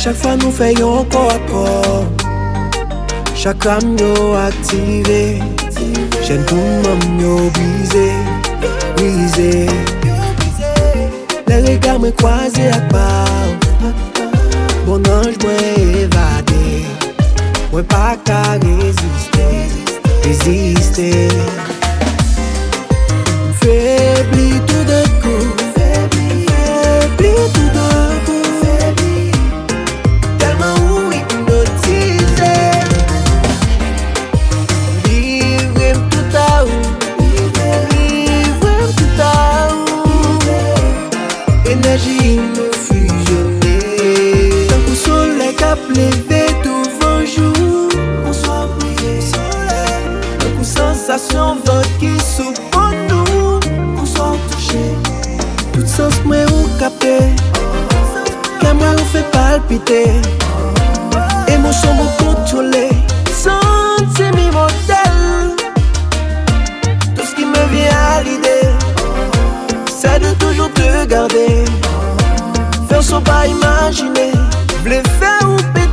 chaque fois nous faisons corps à corps. Chaque âme yo activé. J'aime tout le monde brisé, brisé. Les regards me croisés à part. Bon ange moi évadé. Moi pas qu'à résister, résister. Faibli tout d'un coup, faibli tout d'un coup, tellement hypnotisé. Vivre tout à où, énergie me fusionner. Tant qu'au soleil cap levé devant jour, on soit brillé soleil. Tant qu'aux sensations vente qui sous pour nous, on soit touché. Tout sens moi ou capté, caméra on fait palpiter. Émotion me contrôler, sentiment mortel. Tout ce qui me vient à l'idée, c'est de toujours te garder. Faire son pas imaginer, voulez faire ou payer.